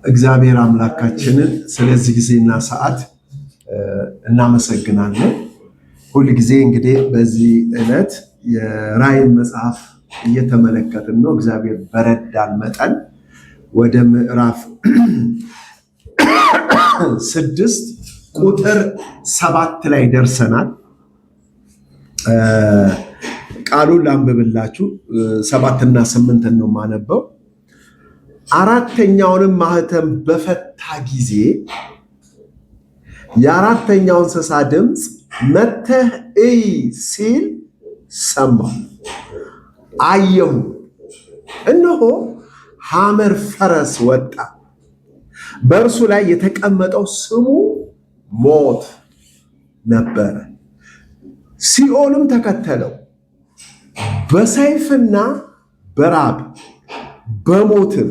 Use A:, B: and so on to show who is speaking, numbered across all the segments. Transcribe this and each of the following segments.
A: እግዚአብሔር አምላካችንን ስለዚህ ጊዜና ሰዓት እናመሰግናለን። ሁል ጊዜ እንግዲህ በዚህ ዕለት የራእይን መጽሐፍ እየተመለከትን ነው። እግዚአብሔር በረዳን መጠን ወደ ምዕራፍ 6 ቁጥር 7 ላይ ደርሰናል። ቃሉን ላንብብላችሁ። 7 እና 8 ነው የማነበው። አራተኛውንም ማህተም በፈታ ጊዜ የአራተኛው እንስሳ ድምፅ መጥተህ እይ ሲል ሰማሁ። አየሁ፣ እነሆ ሐመር ፈረስ ወጣ። በእርሱ ላይ የተቀመጠው ስሙ ሞት ነበረ። ሲኦልም ተከተለው። በሰይፍና በራብ በሞትም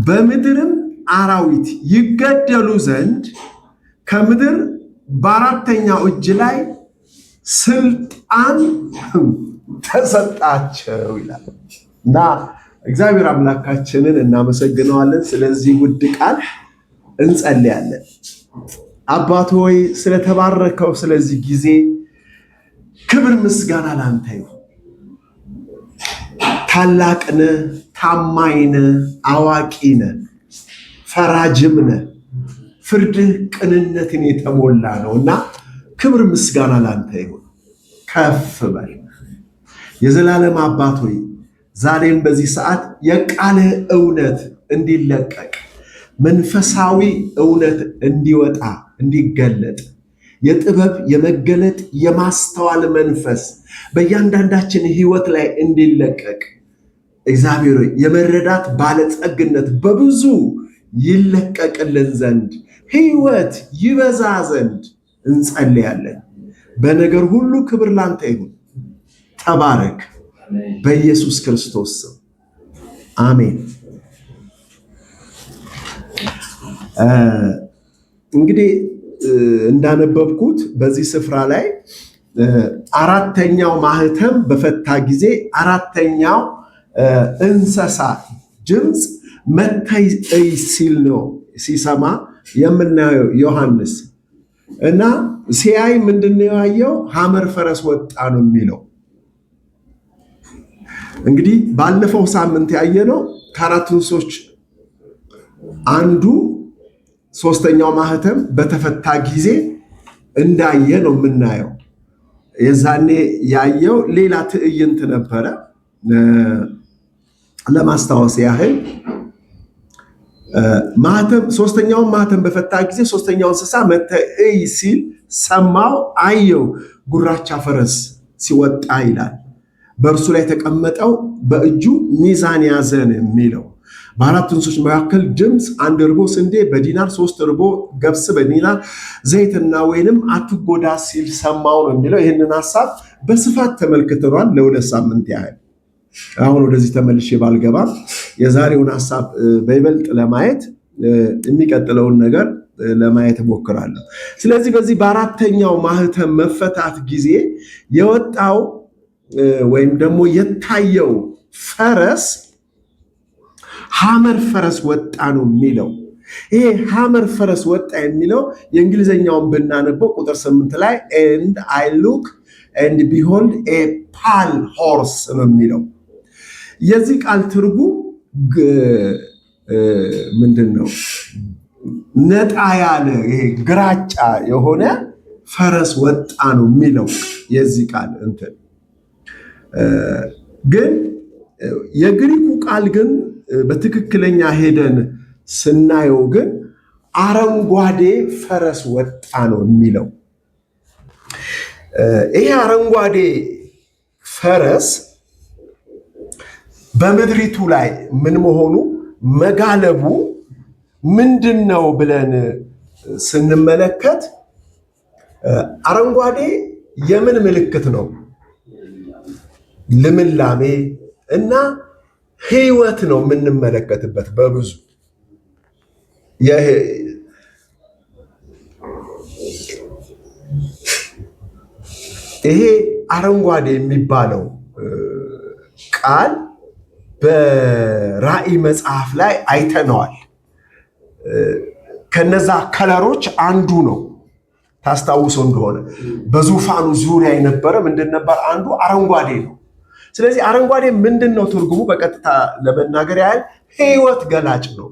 A: በምድርም አራዊት ይገደሉ ዘንድ ከምድር በአራተኛው እጅ ላይ ስልጣን ተሰጣቸው ይላል እና እግዚአብሔር አምላካችንን እናመሰግነዋለን። ስለዚህ ውድ ቃል እንጸልያለን። አባት ሆይ ስለተባረከው ስለዚህ ጊዜ ክብር ምስጋና ላንተ ይሁን። ታላቅ ነህ፣ ታማኝ ነህ፣ አዋቂ ነህ፣ ፈራጅም ነህ። ፍርድህ ቅንነትን የተሞላ ነው እና ክብር ምስጋና ላንተ ይሁን። ከፍ በል የዘላለም አባት ሆይ ዛሬም በዚህ ሰዓት የቃልህ እውነት እንዲለቀቅ መንፈሳዊ እውነት እንዲወጣ እንዲገለጥ የጥበብ የመገለጥ የማስተዋል መንፈስ በእያንዳንዳችን ሕይወት ላይ እንዲለቀቅ እግዚአብሔር ሆይ የመረዳት ባለጸግነት በብዙ ይለቀቅልን ዘንድ ሕይወት ይበዛ ዘንድ እንጸልያለን። በነገር ሁሉ ክብር ላንተ ይሁን። ተባረክ በኢየሱስ ክርስቶስ ስም አሜን። እንግዲህ እንዳነበብኩት በዚህ ስፍራ ላይ አራተኛው ማህተም በፈታ ጊዜ አራተኛው እንስሳ ድምፅ መጥተህ እይ ሲል ነው ሲሰማ የምናየው ዮሐንስ እና ሲያይ ምንድነው ያየው? ሐመር ፈረስ ወጣ ነው የሚለው። እንግዲህ ባለፈው ሳምንት ያየነው ከአራቱ እንስሶች አንዱ ሶስተኛው ማህተም በተፈታ ጊዜ እንዳየ ነው የምናየው። የዛኔ ያየው ሌላ ትዕይንት ነበረ። ለማስታወስ ያህል ሶስተኛውን ማህተም በፈታ ጊዜ ሶስተኛው እንስሳ መጥተህ እይ ሲል ሰማው፣ አየው፣ ጉራቻ ፈረስ ሲወጣ ይላል። በእርሱ ላይ ተቀመጠው በእጁ ሚዛን ያዘ ነው የሚለው። በአራቱ እንስሶች መካከል ድምፅ 1 እርቦ ስንዴ በዲናር 3 እርቦ ገብስ በዲናር ዘይትና ወይንም አትጎዳ ሲል ሰማው ነው የሚለው። ይህንን ሀሳብ በስፋት ተመልክተናል ለ2 ሳምንት ያህል። አሁን ወደዚህ ተመልሼ ባልገባም የዛሬውን ሀሳብ በይበልጥ ለማየት የሚቀጥለውን ነገር ለማየት እሞክራለሁ። ስለዚህ በዚህ በአራተኛው ማህተም መፈታት ጊዜ የወጣው ወይም ደግሞ የታየው ፈረስ ሐመር ፈረስ ወጣ ነው የሚለው። ይሄ ሐመር ፈረስ ወጣ የሚለው የእንግሊዝኛውን ብናነበው ቁጥር 8 ላይ and I look and behold a pale horse ነው የሚለው። የዚህ ቃል ትርጉም ምንድን ነው? ነጣ ያለ ይሄ ግራጫ የሆነ ፈረስ ወጣ ነው የሚለው የዚህ ቃል እንትን ግን የግሪኩ ቃል ግን በትክክለኛ ሄደን ስናየው ግን አረንጓዴ ፈረስ ወጣ ነው የሚለው። ይሄ አረንጓዴ ፈረስ በምድሪቱ ላይ ምን መሆኑ መጋለቡ ምንድን ነው ብለን ስንመለከት አረንጓዴ የምን ምልክት ነው? ልምላሜ እና ሕይወት ነው የምንመለከትበት በብዙ ይሄ አረንጓዴ የሚባለው ቃል በራእይ መጽሐፍ ላይ አይተነዋል። ከነዛ ከለሮች አንዱ ነው። ታስታውሶ እንደሆነ በዙፋኑ ዙሪያ የነበረ ምንድን ነበር? አንዱ አረንጓዴ ነው። ስለዚህ አረንጓዴ ምንድን ነው ትርጉሙ? በቀጥታ ለመናገር ያህል ህይወት ገላጭ ነው።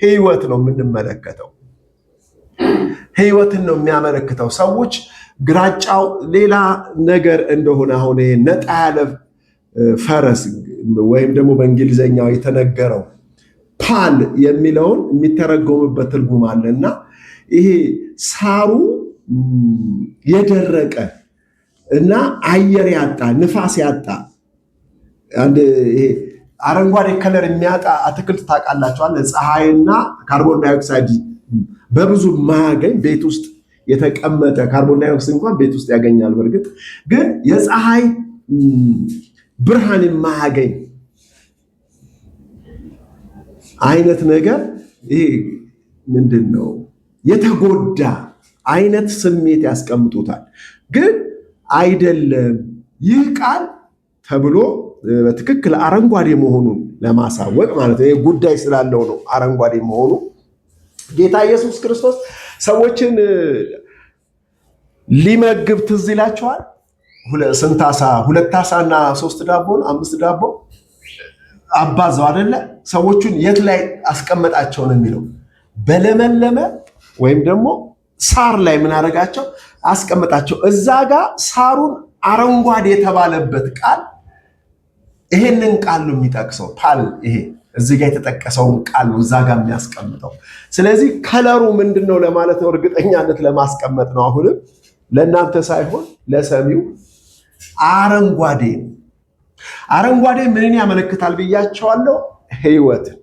A: ህይወት ነው የምንመለከተው። ህይወትን ነው የሚያመለክተው። ሰዎች ግራጫው ሌላ ነገር እንደሆነ አሁን ይሄ ነጣ ያለ ፈረስ ወይም ደግሞ በእንግሊዘኛው የተነገረው ፓል የሚለውን የሚተረጎምበት ትርጉም አለ እና ይሄ ሳሩ የደረቀ እና አየር ያጣ ንፋስ ያጣ አንድ ይሄ አረንጓዴ ከለር የሚያጣ አትክልት ታውቃላችኋል። ፀሐይና ካርቦን ዳይኦክሳይድ በብዙ ማያገኝ ቤት ውስጥ የተቀመጠ ካርቦን ዳይኦክሳይድ እንኳን ቤት ውስጥ ያገኛል። በእርግጥ ግን የፀሐይ ብርሃን የማያገኝ አይነት ነገር ይሄ ምንድን ነው? የተጎዳ አይነት ስሜት ያስቀምጡታል። ግን አይደለም። ይህ ቃል ተብሎ በትክክል አረንጓዴ መሆኑን ለማሳወቅ ማለት ነው። ይህ ጉዳይ ስላለው ነው አረንጓዴ መሆኑ። ጌታ ኢየሱስ ክርስቶስ ሰዎችን ሊመግብ ትዝ ይላቸዋል። ስንት ዓሣ? 2 ዓሣና 3 ዳቦ፣ 5 ዳቦ አባዛው አይደለ? ሰዎቹን የት ላይ አስቀመጣቸው ነው የሚለው? በለመለመ ወይም ደግሞ ሳር ላይ ምን አደረጋቸው? አስቀመጣቸው። እዛ ጋር ሳሩን አረንጓዴ የተባለበት ቃል ይሄንን ቃል ነው የሚጠቅሰው። ፓል ይሄ እዚህ ጋር የተጠቀሰውን ቃል ነው እዛ ጋር የሚያስቀምጠው። ስለዚህ ከለሩ ምንድን ነው ለማለት ነው፣ እርግጠኛነት ለማስቀመጥ ነው። አሁንም ለእናንተ ሳይሆን ለሰሚው አረንጓዴ ነው። አረንጓዴ ምንን ያመለክታል ብያቸዋለሁ? ህይወትን።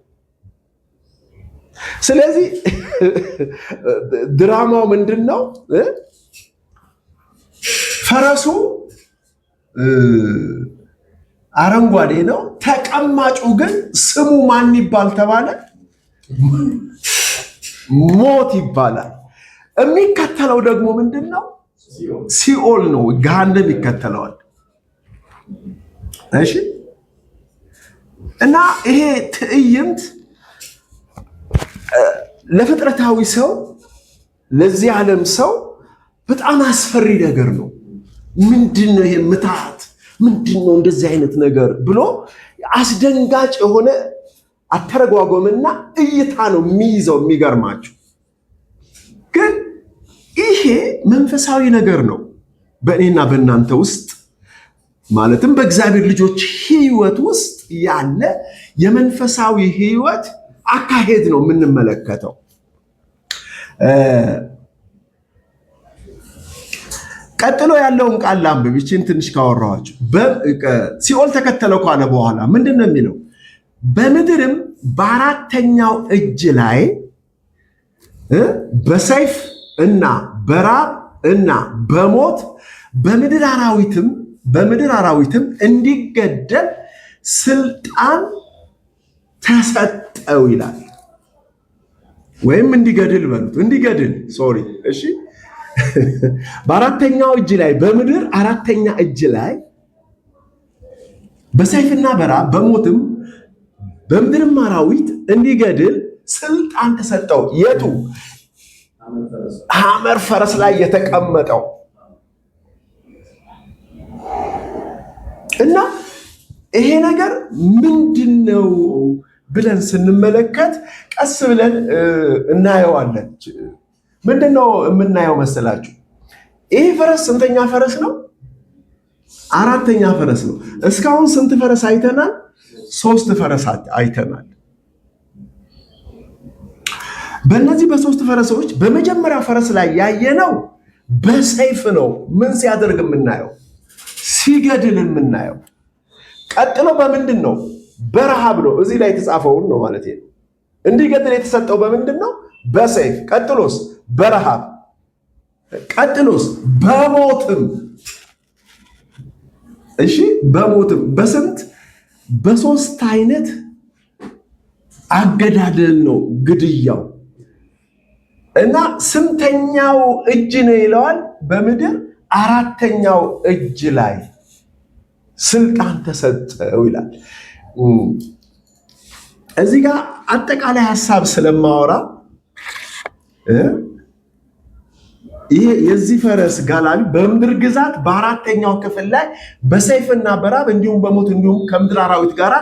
A: ስለዚህ ድራማው ምንድን ነው? ፈረሱ አረንጓዴ ነው። ተቀማጩ ግን ስሙ ማን ይባል ተባለ? ሞት ይባላል። የሚከተለው ደግሞ ምንድን ነው? ሲኦል ነው። ገሃነም ይከተለዋል። እሺ። እና ይሄ ትዕይንት ለፍጥረታዊ ሰው፣ ለዚህ ዓለም ሰው በጣም አስፈሪ ነገር ነው። ምንድን ነው ይሄ ምትሃት? ምንድን ነው እንደዚህ አይነት ነገር ብሎ አስደንጋጭ የሆነ አተረጓጎምና እይታ ነው የሚይዘው። የሚገርማችሁ ግን ይሄ መንፈሳዊ ነገር ነው። በእኔና በእናንተ ውስጥ ማለትም በእግዚአብሔር ልጆች ህይወት ውስጥ ያለ የመንፈሳዊ ህይወት አካሄድ ነው የምንመለከተው። ቀጥሎ ያለውን ቃል ላንብብ። ይህችን ትንሽ ካወራኋቸው ሲኦል ተከተለው ካለ በኋላ ምንድን ነው የሚለው? በምድርም በአራተኛው እጅ ላይ በሰይፍ እና በራብ እና በሞት በምድር አራዊትም እንዲገደል ስልጣን ተሰጠው ይላል። ወይም እንዲገድል በሉት፣ እንዲገድል ሶሪ። እሺ በአራተኛው እጅ ላይ በምድር አራተኛ እጅ ላይ በሰይፍና በራብ በሞትም በምድርም አራዊት እንዲገድል ስልጣን ተሰጠው። የቱ? ሐመር ፈረስ ላይ የተቀመጠው እና ይሄ ነገር ምንድን ነው ብለን ስንመለከት ቀስ ብለን እናየዋለን። ምንድን ነው የምናየው መሰላችሁ? ይሄ ፈረስ ስንተኛ ፈረስ ነው? አራተኛ ፈረስ ነው። እስካሁን ስንት ፈረስ አይተናል? 3 ፈረስ አይተናል። በእነዚህ በ3 ፈረሶች በመጀመሪያው ፈረስ ላይ ያየነው በሰይፍ ነው። ምን ሲያደርግ የምናየው? ሲገድል የምናየው። ቀጥሎ በምንድን ነው? በረሃብ ነው። እዚህ ላይ የተጻፈውን ነው ማለት ነው። እንዲገድል የተሰጠው በምንድን ነው? በሰይፍ። ቀጥሎስ? በረሃብ። ቀጥሎስ? በሞትም። እሺ፣ በሞትም በስንት? በ3 አይነት አገዳደል ነው ግድያው። እና ስንተኛው እጅ ነው ይለዋል? በምድር አራተኛው እጅ ላይ ስልጣን ተሰጠው ይላል። እዚህ ጋር አጠቃላይ ሐሳብ ስለማወራ ይሄ የዚህ ፈረስ ጋላቢ በምድር ግዛት በአራተኛው ክፍል ላይ በሰይፍና በራብ እንዲሁም በሞት እንዲሁም ከምድር አራዊት ጋር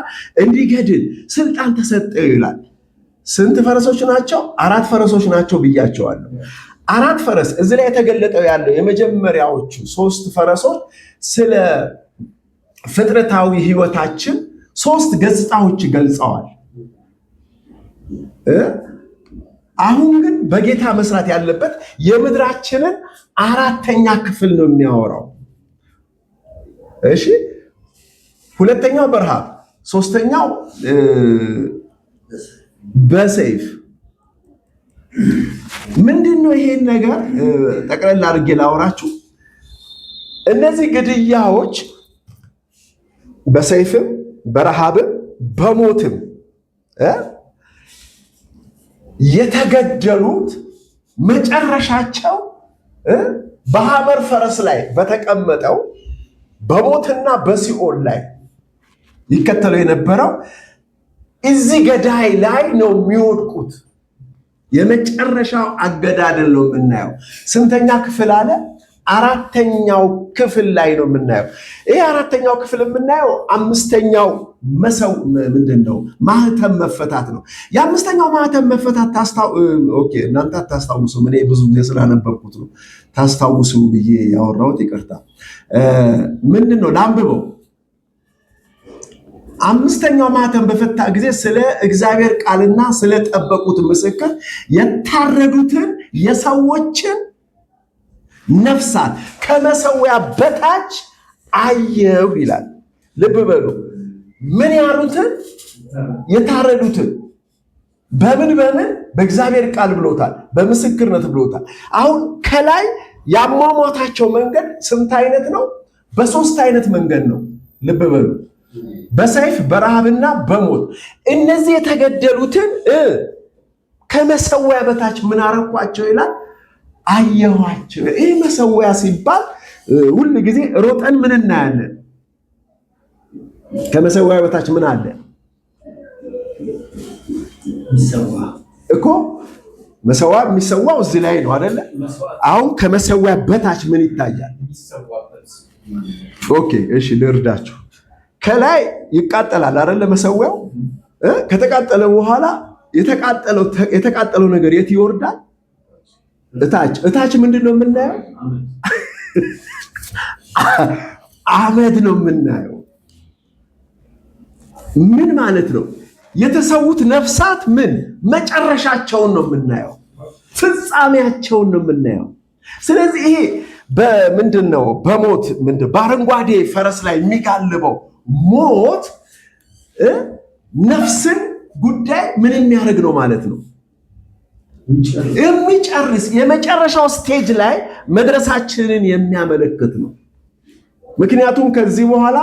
A: እንዲገድል ስልጣን ተሰጠው ይላል። ስንት ፈረሶች ናቸው? 4 ፈረሶች ናቸው ብያቸዋለሁ። 4 ፈረስ እዚህ ላይ የተገለጠው ያለው የመጀመሪያዎቹ 3 ፈረሶች ስለ ፍጥረታዊ ህይወታችን 3 ገጽታዎች ገልጸዋል። አሁን ግን በጌታ መስራት ያለበት የምድራችንን 4ኛ ክፍል ነው የሚያወራው። እሺ፣ 2ኛው በረሃብ፣ 3ኛው በሰይፍ። ምንድነው ይሄን ነገር ጠቅለል አድርጌ ላወራችሁ። እነዚህ ግድያዎች በሰይፍም በረሃብም በሞትም የተገደሉት መጨረሻቸው በሐመር ፈረስ ላይ በተቀመጠው በሞትና በሲኦል ላይ ይከተለው የነበረው እዚህ ገዳይ ላይ ነው የሚወድቁት። የመጨረሻው አገዳደል ነው የምናየው። ስንተኛ ክፍል አለ? 4ኛው ክፍል ላይ ነው የምናየው። ይሄ 4ኛው ክፍል የምናየው 5ኛው ምንድነው? ማህተም መፈታት ነው። የ5ኛው ማህተም መፈታት እናንተ አታስታውሱ፣ እኔ ብዙ ጊዜ ስላነበብኩት ነው ታስታውሱ ብዬ ያወራሁት፣ ይቅርታ። ምንድነው? ላንብበው። 5ኛው ማህተም በፈታ ጊዜ ስለ እግዚአብሔር ቃልና ስለ ጠበቁት ምስክር የታረዱትን የሰዎችን ነፍሳት ከመሰዊያ በታች አየሁ ይላል። ልብ በሉ። ምን ያሉትን? የታረዱትን። በምን በእግዚአብሔር ቃል ብሎታል፣ በምስክርነት ብሎታል። አሁን ከላይ ያሟሟታቸው መንገድ ስንት አይነት ነው? በ3 አይነት መንገድ ነው። ልብ በሉ። በሰይፍ በረሃብና በሞት። እነዚህ የተገደሉትን ከመሰዊያ በታች ምን አረኳቸው ይላል? አየኋቸው። ይህ መሰዊያ ሲባል ሁል ጊዜ ሮጠን ምን እናያለን? ከመሰዊያ በታች ምን አለ እኮ? መሰዊያ የሚሰዋው እዚህ ላይ ነው አይደለ? አሁን ከመሰዊያ በታች ምን ይታያል? ኦኬ፣ እሺ፣ ልርዳችሁ። ከላይ ይቃጠላል አይደለ? መሰዊያው ከተቃጠለ በኋላ የተቃጠለው ነገር የት ይወርዳል? እታች ምንድን ነው የምናየው? አመድ ነው የምናየው። ምን ማለት ነው? የተሰዉት ነፍሳት ምን መጨረሻቸውን ነው የምናየው፣ ፍጻሜያቸውን ነው የምናየው። ስለዚህ ይሄ በምንድነው? በሞት በአረንጓዴ ፈረስ ላይ የሚጋልበው ሞት ነፍስን ጉዳይ ምን የሚያደርግ ነው ማለት ነው? የሚጨርስ የመጨረሻው ስቴጅ ላይ መድረሳችንን የሚያመለክት ነው። ምክንያቱም ከዚህ በኋላ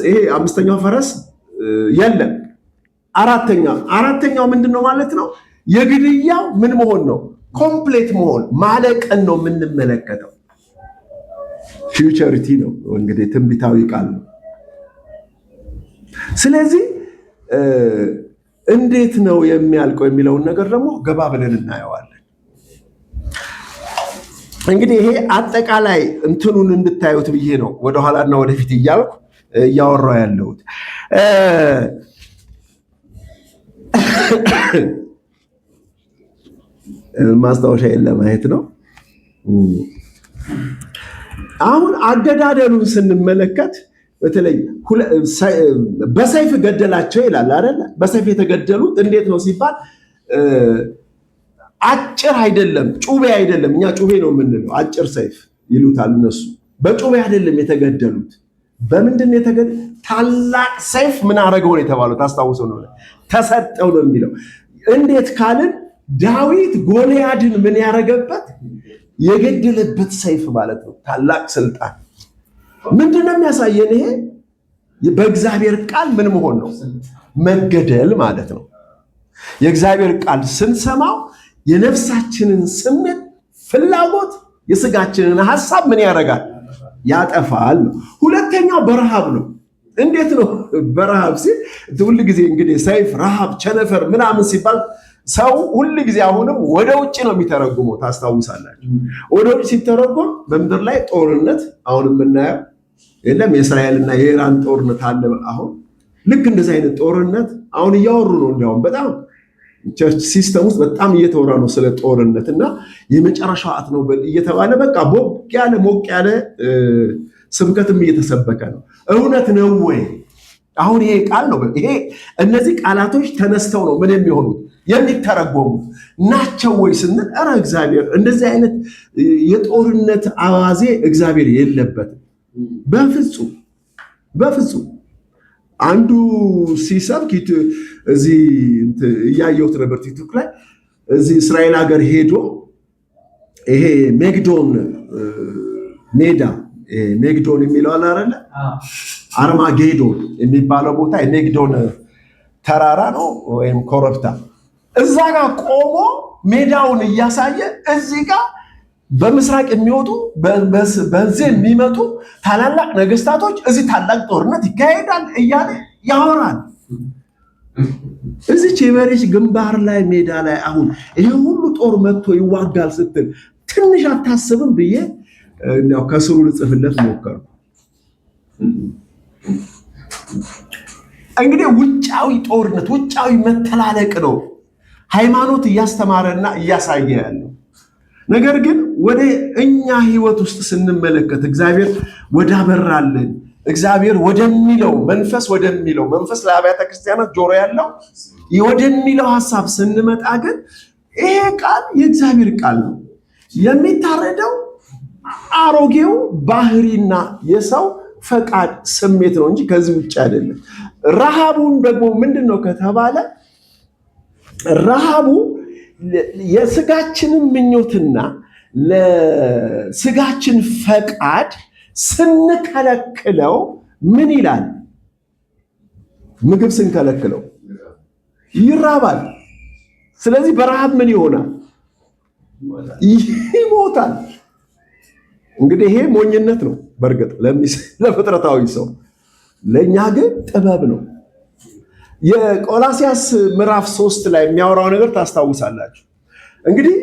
A: ይሄ 5ኛው ፈረስ የለም። አራተኛው ምንድነው ማለት ነው? የግድያው ምን መሆን ነው? ኮምፕሌት መሆን ማለቅን ነው የምንመለከተው። ፊውቸሪቲ ነው እንግዲህ፣ ትንቢታዊ ቃል ነው። ስለዚህ እንዴት ነው የሚያልቀው የሚለውን ነገር ደግሞ ገባ ብለን እናየዋለን። እንግዲህ ይሄ አጠቃላይ እንትኑን እንድታዩት ብዬ ነው ወደኋላና ወደፊት እያልኩ እያወራሁ ያለሁት። ማስታወሻዬን ለማየት ነው። አሁን አገዳደሉን ስንመለከት በተለይ በሰይፍ ገደላቸው ይላል አይደል? በሰይፍ የተገደሉት እንዴት ነው ሲባል አጭር አይደለም፣ ጩቤ አይደለም። እኛ ጩቤ ነው የምንለው፣ አጭር ሰይፍ ይሉታል እነሱ። በጩቤ አይደለም የተገደሉት። በምንድን ነው የተገደሉት? ታላቅ ሰይፍ ምን አደረገው ነው የተባለው? ታስታውሰው ነው፣ ተሰጠው ነው የሚለው። እንዴት ካልን ዳዊት ጎልያድን ምን ያደረገበት የገደለበት ሰይፍ ማለት ነው። ታላቅ ስልጣን ምንድን ነው የሚያሳየን? ይሄ በእግዚአብሔር ቃል ምን መሆን ነው? መገደል ማለት ነው። የእግዚአብሔር ቃል ስንሰማው የነፍሳችንን ስሜት፣ ፍላጎት፣ የስጋችንን ሐሳብ ምን ያደርጋል? ያጠፋል ነው። ሁለተኛው በረሃብ ነው። እንዴት ነው በረሃብ ሲል ሁል ጊዜ እንግዲህ ሰይፍ፣ ረሃብ፣ ቸነፈር ምናምን ሲባል ሰው ሁል ጊዜ አሁንም ወደ ውጭ ነው የሚተረጉመው። ታስታውሳላችሁ? ወደ ውጭ ሲተረጎም በምድር ላይ ጦርነት አሁን የምናየው የለም። የእስራኤልና የኢራን ጦርነት አለ። አሁን ልክ እንደዚህ አይነት ጦርነት አሁን እያወሩ ነው። እንዲያውም በጣም ቸርች ሲስተም ውስጥ በጣም እየተወራ ነው ስለ ጦርነት እና የመጨረሻው ሰዓት ነው እየተባለ በቃ ሞቅ ያለ ስብከትም እየተሰበከ ነው። እውነት ነው ወይ? አሁን ይሄ ቃል ነው። እነዚህ ቃላቶች ተነስተው ነው ምን የሚሆኑት የሚተረጎሙት ናቸው ወይ ስንል፣ ኧረ እግዚአብሔር እንደዚህ አይነት የጦርነት አዋዜ እግዚአብሔር የለበትም በፍጹም። አንዱ ሲሰብክ እዚህ እያየሁት ነበር ቲክቶክ ላይ እዚህ እስራኤል ሀገር ሄዶ ይሄ ሜግዶን ሜዳ ሜግዶን የሚለው አለ አይደለ? አርማጌዶን የሚባለው ቦታ የሜግዶን ተራራ ነው ወይም ኮረብታ። እዛ ጋር ቆሞ ሜዳውን እያሳየ እዚህ ጋር በምስራቅ የሚወጡ በዚህ የሚመጡ ታላላቅ ነገስታቶች እዚህ ታላቅ ጦርነት ይካሄዳል እያለ ያወራል። እዚች የበሬች ግንባር ላይ ሜዳ ላይ አሁን ይሄ ሁሉ ጦር መጥቶ ይዋጋል ስትል ትንሽ አታስብም ብዬ ከስሩ ልጽፍለት ሞከርኩ። እንግዲህ ውጫዊ ጦርነት፣ ውጫዊ መተላለቅ ነው ሃይማኖት እያስተማረና እያሳየ ያለው። ነገር ግን ወደ እኛ ህይወት ውስጥ ስንመለከት እግዚአብሔር ወዳበራልን እግዚአብሔር ወደሚለው መንፈስ ለአብያተ ክርስቲያናት ጆሮ ያለው ወደሚለው ሐሳብ ስንመጣ ግን ይሄ ቃል የእግዚአብሔር ቃል ነው። የሚታረደው አሮጌው ባህሪና የሰው ፈቃድ ስሜት ነው እንጂ ከዚህ ውጭ አይደለም። ረሃቡን ደግሞ ምንድነው ከተባለ ረሃቡ የስጋችንን ምኞትና ለስጋችን ፈቃድ ስንከለክለው ምን ይላል? ምግብ ስንከለክለው ይራባል። ስለዚህ በረሃብ ምን ይሆናል? ይሞታል። እንግዲህ ይሄ ሞኝነት ነው በእርግጥ ለፍጥረታዊ ሰው፣ ለእኛ ግን ጥበብ ነው። የቆላሲያስ ምዕራፍ 3 ላይ የሚያወራው ነገር ታስታውሳላችሁ። እንግዲህ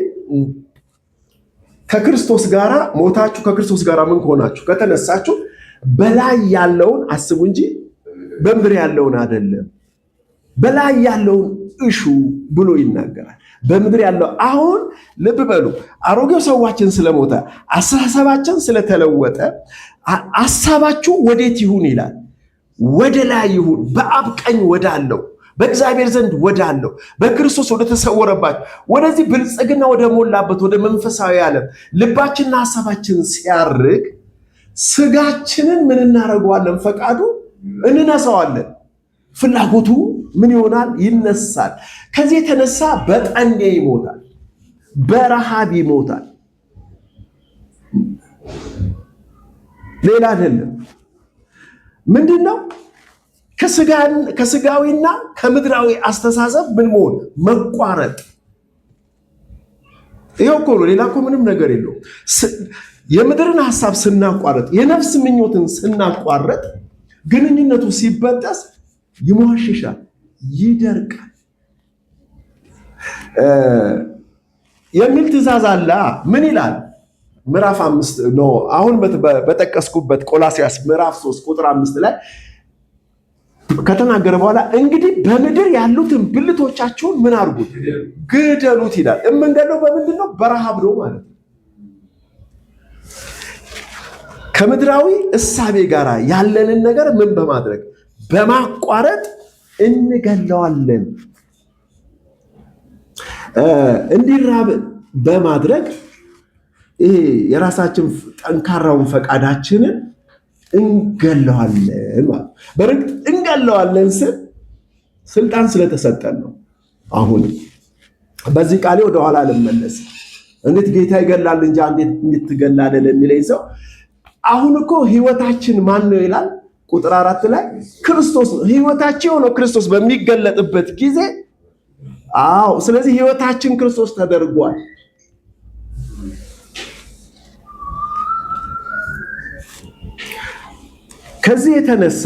A: ከክርስቶስ ጋር ሞታችሁ ከክርስቶስ ጋር ምን ከሆናችሁ ከተነሳችሁ በላይ ያለውን አስቡ እንጂ በምድር ያለውን አይደለም። በላይ ያለውን እሹ ብሎ ይናገራል። በምድር ያለው አሁን ልብ በሉ፣ አሮጌው ሰዋችን ስለሞተ አስተሳሰባችን ስለተለወጠ ሐሳባችሁ ወዴት ይሁን ይላል? ወደ ላይ ይሁን፣ በአብ ቀኝ ወዳለው በእግዚአብሔር ዘንድ ወዳለው በክርስቶስ ወደ ተሰወረባችሁ ወደዚህ ብልጽግና ወደ ሞላበት ወደ መንፈሳዊ ዓለም ልባችንና ሐሳባችን ሲያርግ ስጋችንን ምን እናደርገዋለን? ፈቃዱ እንነሳዋለን። ፍላጎቱ ምን ይሆናል? ይነሳል። ከዚህ የተነሳ በጠኔ ይሞታል፣ በረሃብ ይሞታል። ሌላ አይደለም። ምንድን ነው? ከስጋዊና ከምድራዊ አስተሳሰብ ምን መሆን? መቋረጥ። ይሄው እኮ ነው። ሌላ እኮ ምንም ነገር የለውም። የምድርን ሐሳብ ስናቋረጥ፣ የነፍስ ምኞትን ስናቋረጥ ግንኙነቱ ሲበጠስ ይሟሽሻል፣ ይደርቃል የሚል ትእዛዝ አለ። ምን ይላል? ምዕራፍ 5 ነው አሁን በጠቀስኩበት ቆላሲያስ ምዕራፍ 3 ቁጥር 5 ላይ ከተናገረ በኋላ እንግዲህ በምድር ያሉትን ብልቶቻችሁን ምን አድርጉት? ግደሉት ይላል። የምንገለው በምንድን ነው? በረሃብ ነው ማለት ነው። ከምድራዊ እሳቤ ጋር ያለንን ነገር ምን በማድረግ በማቋረጥ እንገለዋለን። እንዲራብ በማድረግ ይሄ የራሳችን ጠንካራውን ፈቃዳችንን እንገለዋለን ማለት። በእርግጥ እንገለዋለን ስል ስልጣን ስለተሰጠን ነው። አሁን በዚህ ቃሌ ወደኋላ ልመለስ። እንዴት ጌታ ይገላል እንጂ እንዴት ትገላለህ ለሚለኝ ሰው አሁን እኮ ህይወታችን ማን ነው ይላል? ቁጥር 4 ላይ ክርስቶስ ነው። ህይወታችን የሆነው ክርስቶስ በሚገለጥበት ጊዜ ስለዚህ ህይወታችን ክርስቶስ ተደርጓል። ከዚህ የተነሳ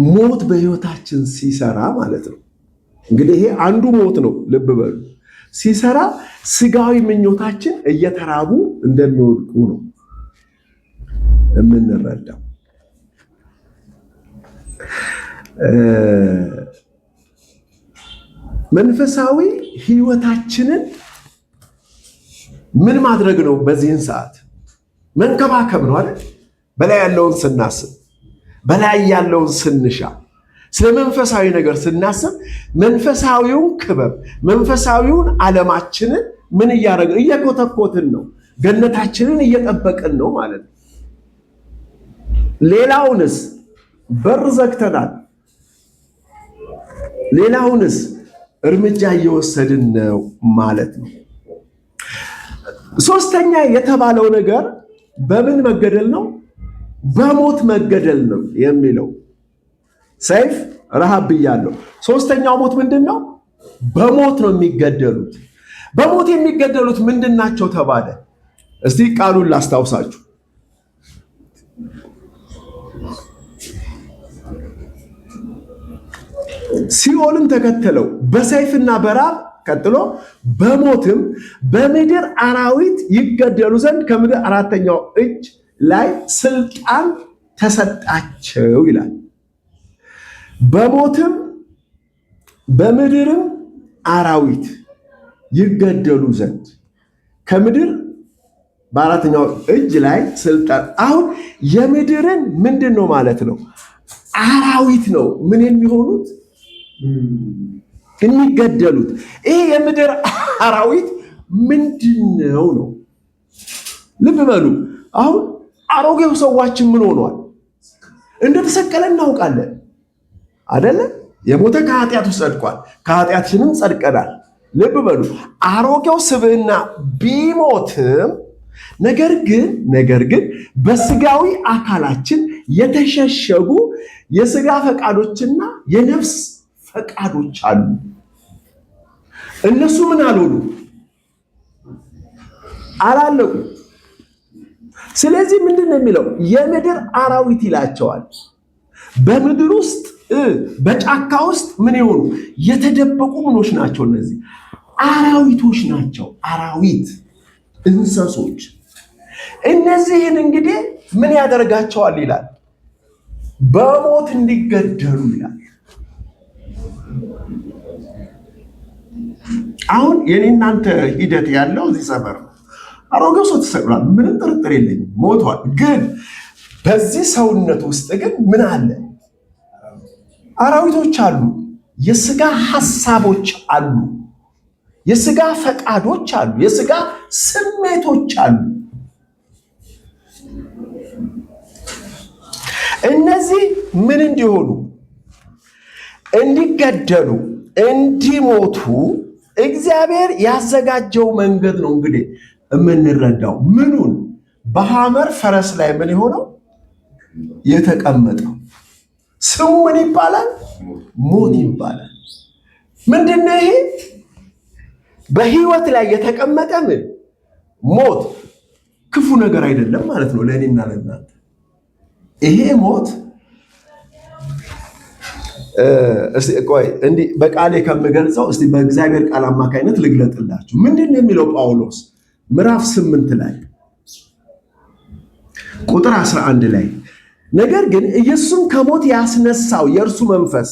A: ሞት በህይወታችን ሲሰራ ማለት ነው። እንግዲህ ይሄ አንዱ ሞት ነው። ልብ በሉ። ሲሰራ ስጋዊ ምኞታችን እየተራቡ እንደሚወድቁ ነው የምንረዳው። መንፈሳዊ ህይወታችንን ምን ማድረግ ነው? በዚህን ሰዓት መንከባከብ ነው አይደል? በላይ ያለውን ስናስብ፣ በላይ ያለውን ስንሻ፣ ስለ መንፈሳዊ ነገር ስናስብ መንፈሳዊውን ክበብ፣ መንፈሳዊውን ዓለማችንን ምን እያደረግን እየኮተኮትን ነው፣ ገነታችንን እየጠበቅን ነው ማለት ነው። ሌላውንስ በር ዘግተናል። ሌላውንስ እርምጃ እየወሰድን ነው ማለት ነው። ሶስተኛ የተባለው ነገር በምን መገደል ነው? በሞት መገደል ነው የሚለው ሰይፍ፣ ረሃብ ብያለሁ። ሶስተኛው ሞት ምንድን ነው? በሞት ነው የሚገደሉት። በሞት የሚገደሉት ምንድን ናቸው ተባለ? እስቲ ቃሉን ላስታውሳችሁ። ሲኦልን ተከተለው በሰይፍና በራብ ቀጥሎ በሞትም በምድር አራዊት ይገደሉ ዘንድ ከምድር አራተኛው እጅ ላይ ስልጣን ተሰጣቸው ይላል። በሞትም በምድርም አራዊት ይገደሉ ዘንድ ከምድር በአራተኛው እጅ ላይ ስልጣን። አሁን የምድርን ምንድን ነው ማለት ነው? አራዊት ነው ምን የሚሆኑት የሚገደሉት። ይሄ የምድር አራዊት ምንድነው ነው? ልብ በሉ። አሁን አሮጌው ሰዋችን ምን ሆኗል? እንደተሰቀለ እናውቃለን አደለ? የሞተ ከኃጢአቱ ጸድቋል፣ ከኃጢአትንም ጸድቀናል። ልብ በሉ። አሮጌው ስብዕና ቢሞትም ነገር ግን በስጋዊ አካላችን የተሸሸጉ የስጋ ፈቃዶችና የነፍስ ፈቃዶች አሉ። እነሱ ምን አልሆኑ? አላለቁ። ስለዚህ ምንድን ነው የሚለው? የምድር አራዊት ይላቸዋል። በምድር ውስጥ በጫካ ውስጥ ምን የሆኑ የተደበቁ ምኖች ናቸው? እነዚህ አራዊቶች ናቸው። አራዊት፣ እንስሶች። እነዚህን እንግዲህ ምን ያደርጋቸዋል ይላል? በሞት እንዲገደሉ ይላል። አሁን የኔ እናንተ ሂደት ያለው እዚህ ሰፈር ነው። አሮጌው ሰው ተሰቅሏል፣ ምንም ጥርጥር የለኝም፣ ሞቷል። ግን በዚህ ሰውነት ውስጥ ግን ምን አለ? አራዊቶች አሉ፣ የስጋ ሐሳቦች አሉ፣ የስጋ ፈቃዶች አሉ፣ የስጋ ስሜቶች አሉ። እነዚህ ምን እንዲሆኑ? እንዲገደሉ፣ እንዲሞቱ እግዚአብሔር ያዘጋጀው መንገድ ነው። እንግዲህ የምንረዳው ምኑን? በሐመር ፈረስ ላይ ምን የሆነው የተቀመጠው ስሙ ምን ይባላል? ሞት ይባላል። ምንድነው ይሄ? በህይወት ላይ የተቀመጠ ምን ሞት። ክፉ ነገር አይደለም ማለት ነው ለእኔና ለእናንተ። ይሄ ሞት ቆይ እንዲህ በቃሌ ከምገልጸው እስቲ በእግዚአብሔር ቃል አማካይነት ልግለጥላችሁ። ምንድን ነው የሚለው ጳውሎስ ምዕራፍ 8 ላይ ቁጥር 11 ላይ ነገር ግን ኢየሱስን ከሞት ያስነሳው የእርሱ መንፈስ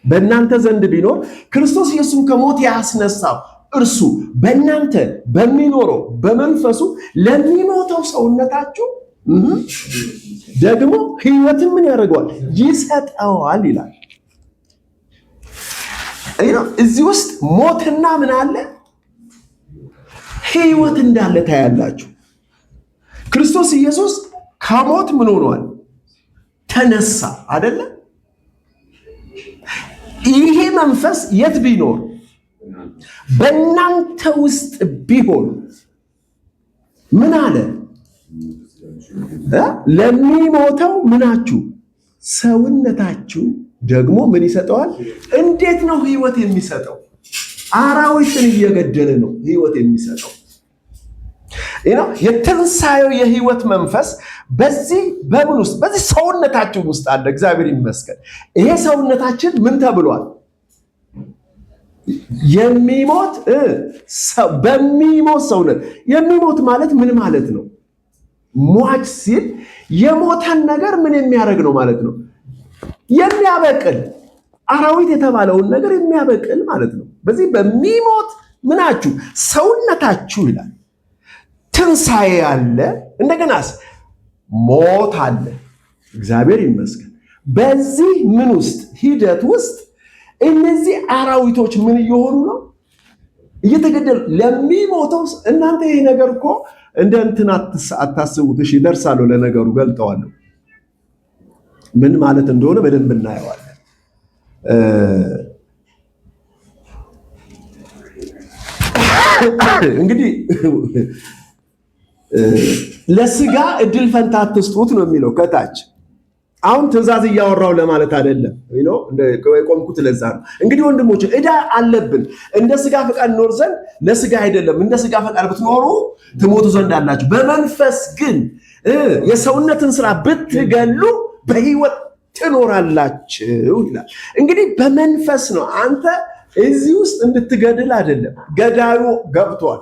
A: በእናንተ ዘንድ ቢኖር ክርስቶስ ኢየሱስን ከሞት ያስነሳው እርሱ በእናንተ በሚኖረው በመንፈሱ ለሚሞተው ሰውነታችሁ ደግሞ ሕይወትን ምን ያደርገዋል? ይሰጠዋል ይላል። እዚህ ውስጥ ሞትና ምን አለ? ሕይወት እንዳለ ታያላችሁ። ክርስቶስ ኢየሱስ ከሞት ምን ሆኗል? ተነሳ አይደለ? ይሄ መንፈስ የት ቢኖር? በእናንተ ውስጥ ቢሆን ምን አለ? ለሚሞተው ምናችሁ ሰውነታችሁ ደግሞ ምን ይሰጠዋል? እንዴት ነው ሕይወት የሚሰጠው? አራዊትን እየገደለ ነው ሕይወት የሚሰጠው። የትንሣኤው የህይወት መንፈስ በዚህ በምን ውስጥ በዚህ ሰውነታችን ውስጥ አለ። እግዚአብሔር ይመስገን። ይሄ ሰውነታችን ምን ተብሏል? የሚሞት በሚሞት ሰውነት። የሚሞት ማለት ምን ማለት ነው? ሟች ሲል የሞተን ነገር ምን የሚያደርግ ነው ማለት ነው? የሚያበቅል፣ አራዊት የተባለውን ነገር የሚያበቅል ማለት ነው። በዚህ በሚሞት ምናችሁ ሰውነታችሁ ይላል ትንሣኤ አለ። እንደገናስ ሞት አለ። እግዚአብሔር ይመስገን። በዚህ ምን ውስጥ ሂደት ውስጥ እነዚህ አራዊቶች ምን እየሆኑ ነው? እየተገደሉ ለሚሞተው። እናንተ ይሄ ነገር እኮ እንደ እንትን አታስቡት። እሺ ደርሳለሁ፣ ለነገሩ ገልጠዋለሁ ምን ማለት እንደሆነ በደንብ እናየዋለን። እንግዲህ ለስጋ እድል ፈንታ አትስጡት ነው የሚለው ከታች። አሁን ትእዛዝ እያወራው ለማለት አይደለም የቆምኩት፣ ለዛ ነው። እንግዲህ ወንድሞች ዕዳ አለብን። እንደ ስጋ ፈቃድ እንኖር ዘንድ ለስጋ አይደለም፣ እንደ ስጋ ፈቃድ ብትኖሩ ትሞቱ ዘንድ አላችሁ። በመንፈስ ግን የሰውነትን ስራ ብትገሉ በሕይወት ትኖራላችሁ ይላል። እንግዲህ በመንፈስ ነው። አንተ እዚህ ውስጥ እንድትገድል አይደለም። ገዳዩ ገብቷል።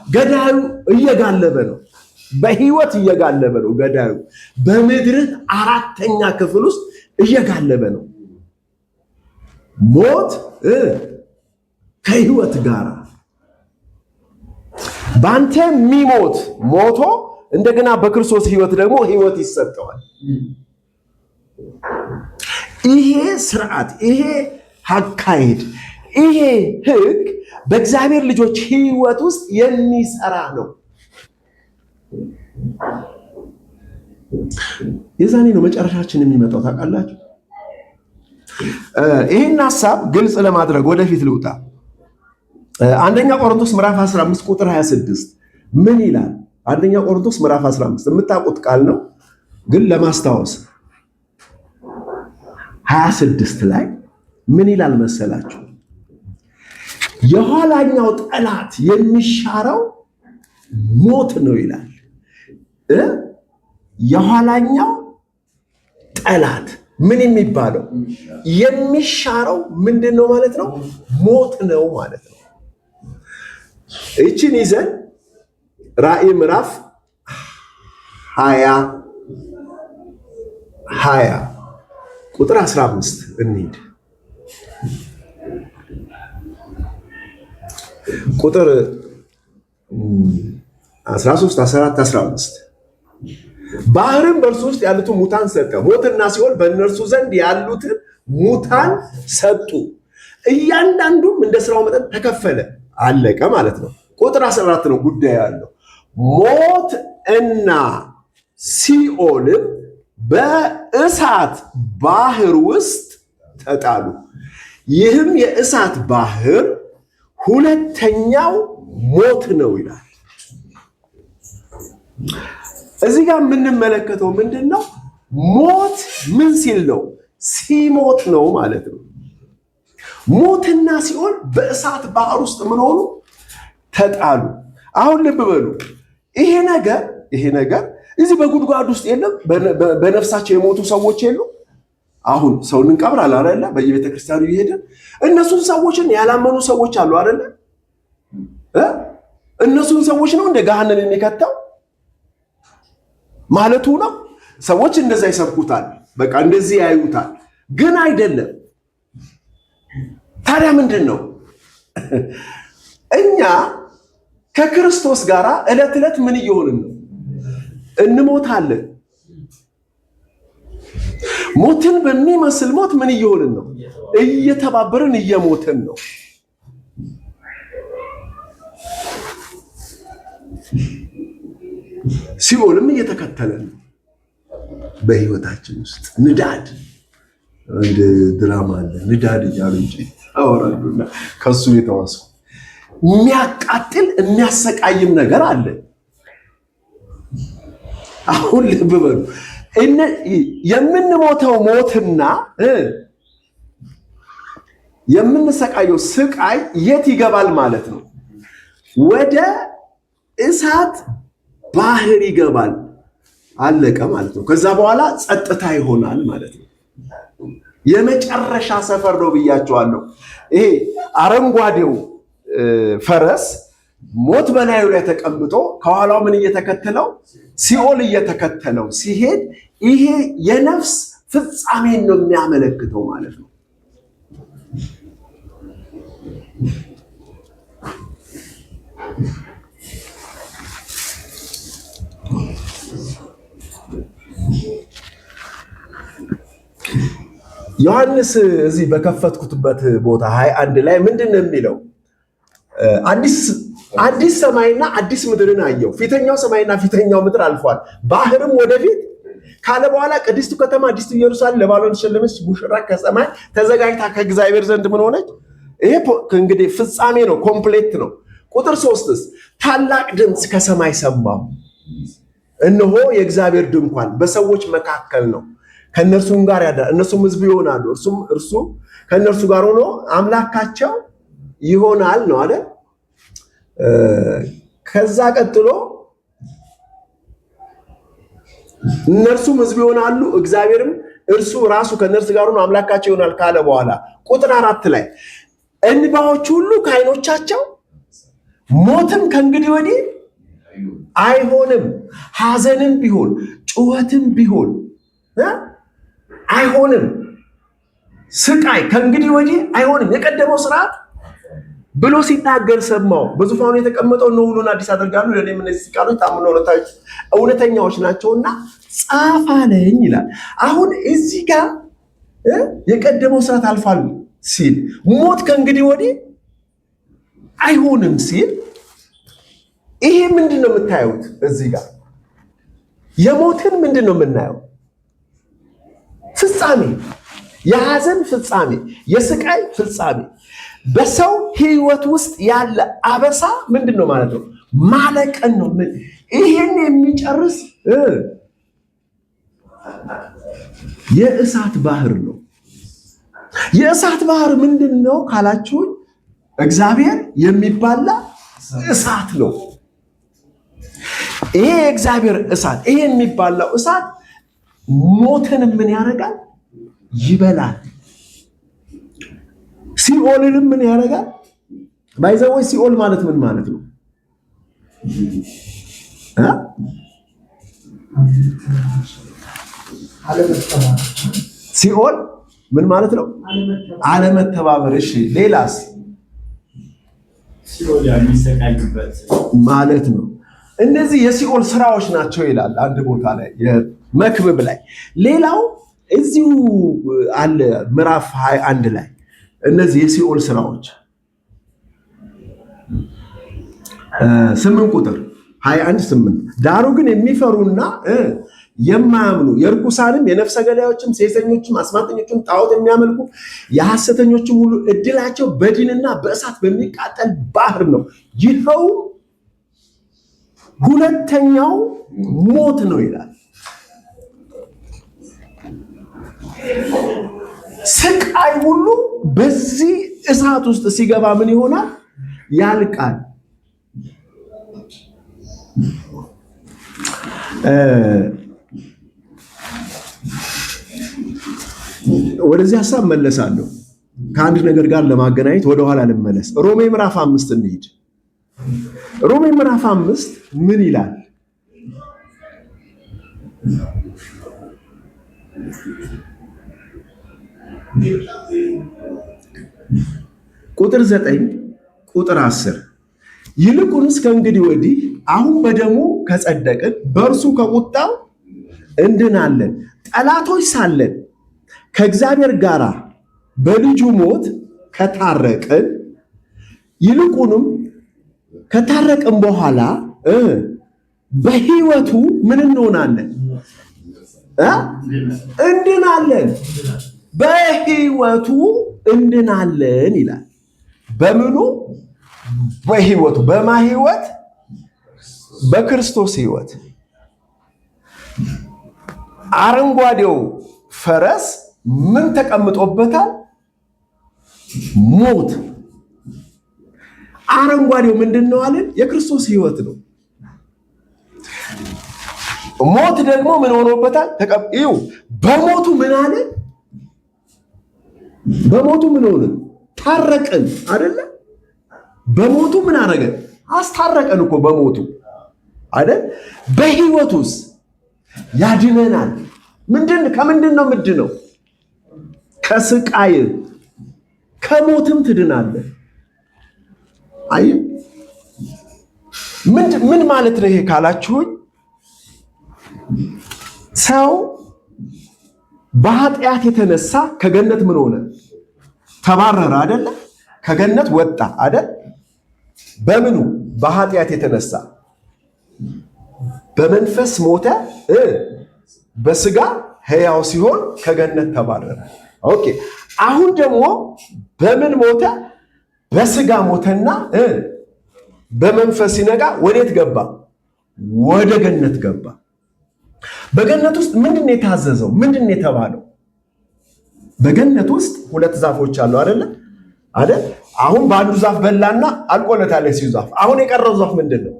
A: ገዳዩ እየጋለበ ነው። በሕይወት እየጋለበ ነው። ገዳዩ በምድር 4ኛ ክፍል ውስጥ እየጋለበ ነው። ሞት ከሕይወት ጋር በአንተ የሚሞት ሞቶ እንደገና በክርስቶስ ሕይወት ደግሞ ሕይወት ይሰጠዋል። ይሄ ስርዓት፣ ይሄ አካሄድ፣ ይሄ ሕግ በእግዚአብሔር ልጆች ሕይወት ውስጥ የሚሰራ ነው። የዛኔ ነው መጨረሻችን የሚመጣው። ታውቃላችሁ። ይህን ሐሳብ ግልጽ ለማድረግ ወደፊት ልውጣ። አንደኛ ቆሮንቶስ ምዕራፍ 15 ቁጥር 26 ምን ይላል? አንደኛ ቆሮንቶስ ምዕራፍ 15 የምታውቁት ቃል ነው፣ ግን ለማስታወስ 26 ላይ ምን ይላል መሰላችሁ? የኋላኛው ጠላት የሚሻረው ሞት ነው ይላል። የኋላኛው ጠላት ምን የሚባለው የሚሻረው ምንድን ነው ማለት ነው? ሞት ነው ማለት ነው። እቺን ይዘን ራእይ ምዕራፍ 20 ቁጥር 15 እንሂድ። ቁጥር 13፣ 14፣ 15 ባህርም በእርሱ ውስጥ ያሉትን ሙታን ሰጠ፣ ሞትና ሲኦል በእነርሱ ዘንድ ያሉትን ሙታን ሰጡ፣ እያንዳንዱም እንደ ስራው መጠን ተከፈለ። አለቀ ማለት ነው። ቁጥር 14 ነው ጉዳይ ያለው። ሞት እና ሲኦልም በእሳት ባህር ውስጥ ተጣሉ። ይህም የእሳት ባህር ሁለተኛው ሞት ነው ይላል። እዚህ ጋር የምንመለከተው ምንድን ነው? ሞት ምን ሲል ነው? ሲሞት ነው ማለት ነው። ሞትና ሲኦል በእሳት ባህር ውስጥ ምን ሆኑ? ተጣሉ። አሁን ልብ በሉ። ይሄ ነገር እዚህ በጉድጓድ ውስጥ የለም። በነፍሳቸው የሞቱ ሰዎች የሉ። አሁን ሰውን እንቀብራለን አይደለ? በየቤተ ክርስቲያኑ እየሄድን እነሱን ሰዎችን ያላመኑ ሰዎች አሉ አይደለ? እነሱን ሰዎች ነው እንደ ገሃነም የሚከተው ማለቱ ነው። ሰዎች እንደዛ ይሰብኩታል፣ በቃ እንደዚህ ያዩታል፣ ግን አይደለም። ታዲያ ምንድን ነው? እኛ ከክርስቶስ ጋር ዕለት ዕለት ምን እየሆንን ነው? እንሞታለን። ሞትን በሚመስል ሞት ምን እየሆንን ነው? እየተባበርን እየሞትን ነው። ሲኦልም እየተከተለን ነው። በህይወታችን ውስጥ ንዳድ፣ አንድ ድራማ አለ ንዳድ እያሉ እንጂ አወራሉና ከሱ የተዋሱ የሚያቃጥል የሚያሰቃይም ነገር አለ። አሁን ልብ በሉ። የምንሞተው ሞትና የምንሰቃየው ስቃይ የት ይገባል ማለት ነው? ወደ እሳት ባህር ይገባል፣ አለቀ ማለት ነው። ከዛ በኋላ ጸጥታ ይሆናል ማለት ነው። የመጨረሻ ሰፈር ነው ብያቸዋለሁ። ይሄ አረንጓዴው ፈረስ ሞት በላዩ ላይ ተቀምጦ ከኋላው ምን እየተከተለው? ሲኦል እየተከተለው ሲሄድ ይሄ የነፍስ ፍጻሜን ነው የሚያመለክተው ማለት ነው። ዮሐንስ እዚህ በከፈትኩትበት ቦታ 21 ላይ ምንድን ነው የሚለው? አዲስ ሰማይና አዲስ ምድርን አየው፣ ፊተኛው ሰማይና ፊተኛው ምድር አልፏል፣ ባህርም ወደፊት ካለ በኋላ ቅድስቱ ከተማ አዲስቱ ኢየሩሳሌም ለባሏ ተሸለመች፣ ሙሽራ ከሰማይ ተዘጋጅታ ከእግዚአብሔር ዘንድ ምን ሆነች? ይሄ እንግዲህ ፍጻሜ ነው፣ ኮምፕሌት ነው። ቁጥር 3ስ ታላቅ ድምፅ ከሰማይ ሰማሁ፣ እነሆ የእግዚአብሔር ድንኳን በሰዎች መካከል ነው፣ ከእነርሱም ጋር ያድራል፣ እነርሱም ሕዝቡ ይሆናሉ፣ እርሱ ከእነርሱ ጋር ሆኖ አምላካቸው ይሆናል ነው አለ። ከዛ ቀጥሎ እነርሱም ሕዝብ ይሆናሉ፣ እግዚአብሔርም እርሱ ራሱ ከእነርሱ ጋር ሆኖ አምላካቸው ይሆናል ካለ በኋላ ቁጥር 4 ላይ እንባዎች ሁሉ ከዓይኖቻቸው ሞትም ከእንግዲህ ወዲህ አይሆንም፣ ሐዘንም ቢሆን ጩኸትም ቢሆን አይሆንም፣ ስቃይ ከእንግዲህ ወዲህ አይሆንም፣ የቀደመው ስርዓት ብሎ ሲናገር ሰማሁ። በዙፋኑ የተቀመጠው ነው ሁሉን አዲስ አደርጋለሁ፣ ለእኔም እነዚህ ቃሎች ታምነው እውነተኛዎች ናቸውና ጻፍ አለኝ ይላል። አሁን እዚህ ጋር የቀደመው ስርዓት አልፏል ሲል፣ ሞት ከእንግዲህ ወዲህ አይሆንም ሲል፣ ይሄ ምንድን ነው የምታዩት? እዚህ ጋር የሞትን ምንድን ነው የምናየው? ፍጻሜ፣ የሐዘን ፍጻሜ፣ የስቃይ ፍጻሜ፣ በሰው ህይወት ውስጥ ያለ አበሳ ምንድን ነው ማለት ነው? ማለቀን ነው። ይሄን የሚጨርስ የእሳት ባህር ነው። የእሳት ባህር ምንድን ነው ካላችሁኝ፣ እግዚአብሔር የሚባላ እሳት ነው። ይሄ የእግዚአብሔር እሳት፣ ይሄ የሚባላው እሳት ሞትን ምን ያደርጋል? ይበላል። ሲኦልንም ምን ያደርጋል? ባይዘወይ ሲኦል ማለት ምን ማለት ነው? ሲኦል ምን ማለት ነው? አለመተባበር። እሺ ሌላስ?
B: ሲኦል የሚሰቃይበት
A: ማለት ነው። እነዚህ የሲኦል ስራዎች ናቸው ይላል አንድ ቦታ ላይ መክብብ ላይ። ሌላው እዚሁ አለ ምዕራፍ 21 ላይ እነዚህ የሲኦል ስራዎች 8 ቁጥር 21:8 ዳሩ ግን የሚፈሩና የማያምኑ የርኩሳንም የነፍሰ ገዳዮችም ሴሰኞችም አስማተኞችም ጣዖት የሚያመልኩ የሐሰተኞችም ሁሉ እድላቸው በዲንና በእሳት በሚቃጠል ባህር ነው። ይኸው ሁለተኛው ሞት ነው ይላል። ስቃይ ሁሉ በዚህ እሳት ውስጥ ሲገባ ምን ይሆናል? ያልቃል። ወደዚህ ሐሳብ መለሳለሁ። ከአንድ ነገር ጋር ለማገናኘት ወደኋላ ልመለስ። ሮሜ ምዕራፍ 5 እንሂድ። ሮሜ ምዕራፍ 5 ምን ይላል? ቁጥር 9 ቁጥር 10 ይልቁንስ ከእንግዲህ ወዲህ አሁን በደሙ ከጸደቅን በእርሱ ከቁጣው እንድናለን። ጠላቶች ሳለን ከእግዚአብሔር ጋር በልጁ ሞት ከታረቅን፣ ይልቁንም ከታረቅን በኋላ በሕይወቱ ምን እንሆናለን? እንድናለን። በሕይወቱ እንድናለን ይላል። በምኑ? በሕይወቱ። በማ ሕይወት? በክርስቶስ ሕይወት። አረንጓዴው ፈረስ ምን ተቀምጦበታል? ሞት። አረንጓዴው ምንድን ነው አለን? የክርስቶስ ሕይወት ነው። ሞት ደግሞ ምን ሆኖበታል? ተቀብዩ በሞቱ ምን አለ? በሞቱ ምን ሆነ? ታረቀን አይደለ? በሞቱ ምን አረገ? አስታረቀን እኮ በሞቱ አይደል? በህይወቱስ ያድነናል። ከምንድን ነው ምንድነው? ከስቃይ ከሞትም ትድናለህ። አይ ምን ማለት ነው ይሄ ካላችሁኝ፣ ሰው በኃጢአት የተነሳ ከገነት ምን ሆነ? ተባረረ አይደለ? ከገነት ወጣ አይደል? በምኑ? በኃጢአት የተነሳ በመንፈስ ሞተ፣ በስጋ ሕያው ሲሆን ከገነት ተባረረ። ኦኬ። አሁን ደግሞ በምን ሞተ? በስጋ ሞተና በመንፈስ ሲነጋ ወዴት ገባ? ወደ ገነት ገባ። በገነት ውስጥ ምንድን ነው የታዘዘው? ምንድን ነው የተባለው? በገነት ውስጥ 2 ዛፎች አሉ አይደለ? አሁን በአንዱ ዛፍ በላና አልቆለታል ሲዩ ዛፍ። አሁን የቀረው ዛፍ ምንድን ነው?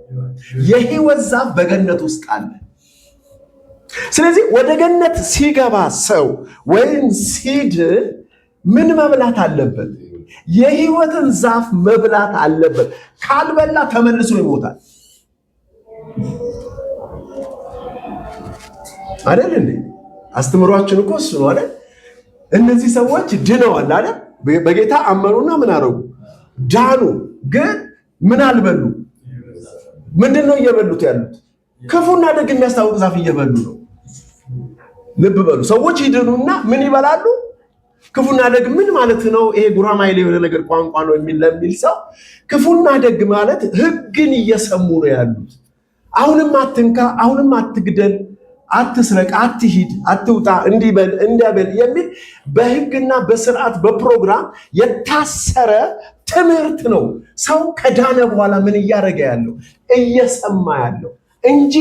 A: የሕይወት ዛፍ በገነት ውስጥ አለ። ስለዚህ ወደ ገነት ሲገባ ሰው ወይም ሲድን ምን መብላት አለበት? የሕይወትን ዛፍ መብላት አለበት። ካልበላ ተመልሶ ይሞታል አይደል እንዴ? አስተምሯችን እኮ እሱ ነው አይደል? እነዚህ ሰዎች ድነዋል አይደል? በጌታ አመኑና ምን አረጉ? ዳኑ። ግን ምን አልበሉ? ምንድነው እየበሉት ያሉት? ክፉና ደግ የሚያስታውቅ ዛፍ እየበሉ ነው። ልብ በሉ። ሰዎች ይድኑና ምን ይበላሉ? ክፉና ደግ ምን ማለት ነው? ይሄ ጉራማይሌ የሆነ ነገር ቋንቋ ነው ለሚል ሰው ክፉና ደግ ማለት ሕግን እየሰሙ ነው ያሉት። አሁንም አትንካ፣ አሁንም አትግደል፣ አትስረቅ፣ አትሂድ፣ አትውጣ፣ እንዲበል እንዲያበል የሚል በሕግና በስርዓት በፕሮግራም የታሰረ ትምህርት ነው። ሰው ከዳነ በኋላ ምን እያደረገ ያለው? እየሰማ ያለው እንጂ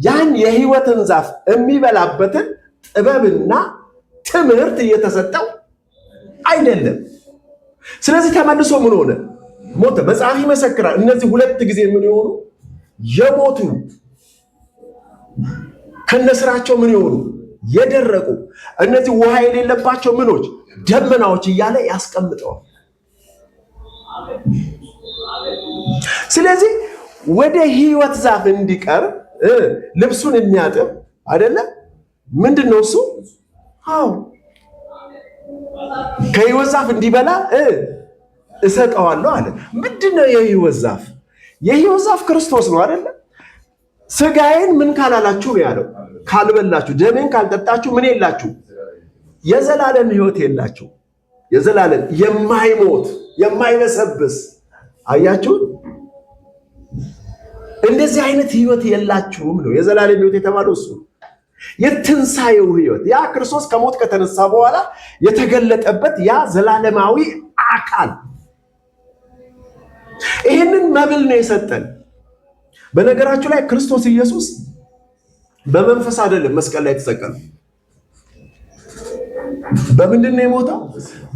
A: ያን የሕይወትን ዛፍ የሚበላበትን ጥበብና ትምህርት እየተሰጠው አይደለም። ስለዚህ ተመልሶ ምን ሆነ? ሞተ። መጽሐፍ ይመሰክራል። እነዚህ 2 ጊዜ ምን የሆኑ የሞቱ ከነስራቸው ምን የሆኑ የደረቁ እነዚህ ውሃ የሌለባቸው ምኖች ደመናዎች እያለ ያስቀምጠዋል። ስለዚህ ወደ ሕይወት ዛፍ እንዲቀርብ ልብሱን የሚያጥብ አይደለም ምንድን ነው እሱ? አዎ ከሕይወት ዛፍ እንዲበላ እሰጠዋለሁ አለ። ምንድነው የሕይወት ዛፍ? የሕይወት ዛፍ ክርስቶስ ነው አይደለ? ስጋዬን ምን ካላላችሁ ነው ያለው? ካልበላችሁ፣ ደሜን ካልጠጣችሁ ምን የላችሁ? የዘላለም ሕይወት የላችሁ። የዘላለም የማይሞት የማይበሰብስ። አያችሁ? እንደዚህ አይነት ሕይወት የላችሁም ነው የዘላለም ሕይወት የተባለው እሱ። የትንሣኤው ሕይወት ያ ክርስቶስ ከሞት ከተነሳ በኋላ የተገለጠበት ያ ዘላለማዊ አካል። ይህንን መብል ነው የሰጠን። በነገራችሁ ላይ ክርስቶስ ኢየሱስ በመንፈስ አይደለም መስቀል ላይ የተሰቀለው። በምንድን ነው የሞተው?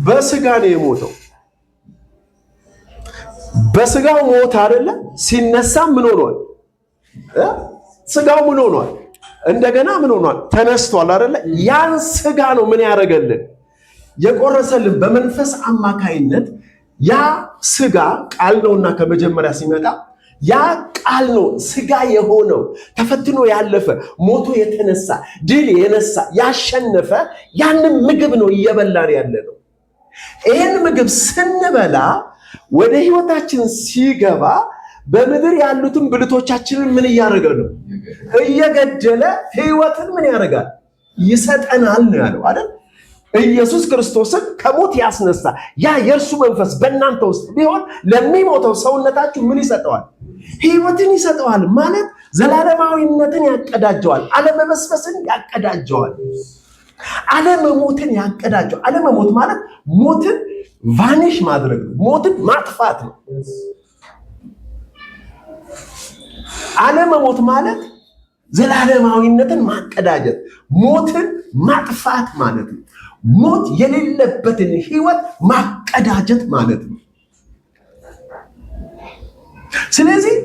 A: በስጋ ነው የሞተው። በስጋው ሞት አይደለ? ሲነሳ ምን ሆኗል? ስጋው ምን ሆኗል? እንደገና ምን ሆኗል? ተነስቷል አይደለ? ያን ስጋ ነው ምን ያደረገልን? የቆረሰልን በመንፈስ አማካይነት። ያ ስጋ ቃል ነውና ከመጀመሪያ ሲመጣ ያ ቃል ነው ስጋ የሆነው፣ ተፈትኖ ያለፈ፣ ሞቶ የተነሳ፣ ድል የነሳ፣ ያሸነፈ ያንን ምግብ ነው እየበላን ያለ ነው። ይህን ምግብ ስንበላ ወደ ሕይወታችን ሲገባ በምድር ያሉትን ብልቶቻችንን ምን እያደረገ ነው? እየገደለ ሕይወትን ምን ያደርጋል? ይሰጠናል ነው ያለው አይደል? ኢየሱስ ክርስቶስን ከሞት ያስነሳ ያ የእርሱ መንፈስ በእናንተ ውስጥ ቢሆን ለሚሞተው ሰውነታችሁ ምን ይሰጠዋል? ሕይወትን ይሰጠዋል። ማለት ዘላለማዊነትን ያቀዳጀዋል፣ አለመበስበስን ያቀዳጀዋል፣ አለመሞትን ያቀዳጀዋል። አለመሞት ማለት ሞትን ቫኒሽ ማድረግ ነው፣ ሞትን ማጥፋት ነው። አለመሞት ማለት ዘላለማዊነትን ማቀዳጀት፣ ሞትን ማጥፋት ማለት ነው። ሞት የሌለበትን ሕይወት ማቀዳጀት ማለት ነው። ስለዚህ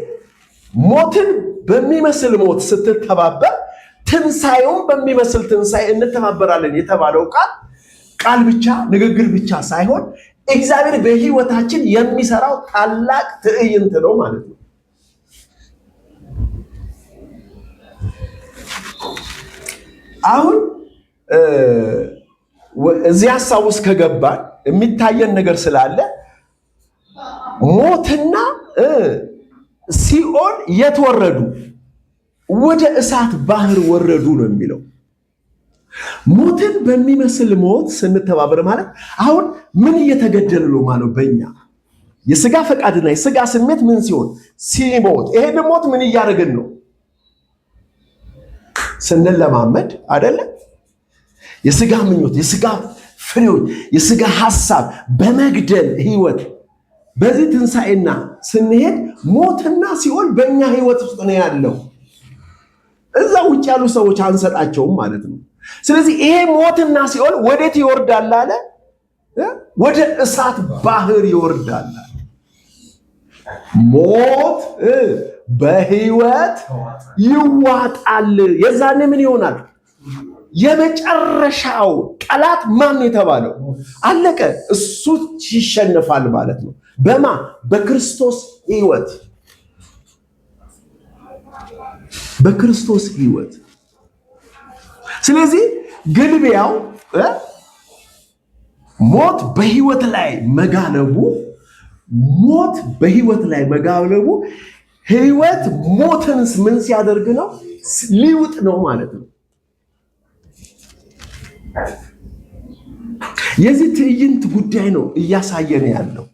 A: ሞትን በሚመስል ሞት ስትተባበር ትንሣኤውን በሚመስል ትንሣኤ እንተባበራለን የተባለው ቃል ብቻ ንግግር ብቻ ሳይሆን እግዚአብሔር በህይወታችን የሚሰራው ታላቅ ትዕይንት ነው ማለት ነው። አሁን እዚህ ሐሳብ ውስጥ ከገባን የሚታየን ነገር ስላለ ሞትና ሲኦል የት ወረዱ? ወደ እሳት ባህር ወረዱ ነው የሚለው። ሞትን በሚመስል ሞት ስንተባበር ማለት አሁን ምን እየተገደለ ነው ማለት በእኛ የስጋ ፈቃድና የስጋ ስሜት ምን ሲሆን ሲሞት፣ ይሄን ሞት ምን እያደረግን ነው? ስንለማመድ አይደለ? የስጋ ምኞት፣ የስጋ ፍሬዎች፣ የስጋ ሐሳብ በመግደል ህይወት በዚህ ትንሣኤና ስንሄድ ሞትና ሲኦል በእኛ ህይወት ውስጥ ነው ያለው። እዛ ውጭ ያሉ ሰዎች አንሰጣቸውም ማለት ነው። ስለዚህ ይሄ ሞትና ሲኦል ወዴት ይወርዳል አለ? ወደ እሳት ባህር ይወርዳል። ሞት በህይወት ይዋጣል። የዛኔ ምን ይሆናል? የመጨረሻው ጠላት ማን የተባለው አለቀ። እሱ ይሸነፋል ማለት ነው። በማ በክርስቶስ ህይወት፣ በክርስቶስ ህይወት። ስለዚህ ግልቢያው ሞት በህይወት ላይ መጋለቡ ህይወት ሞትን ምን ሲያደርግ ነው? ሊውጥ ነው ማለት ነው። የዚህ ትዕይንት ጉዳይ ነው እያሳየን ያለው።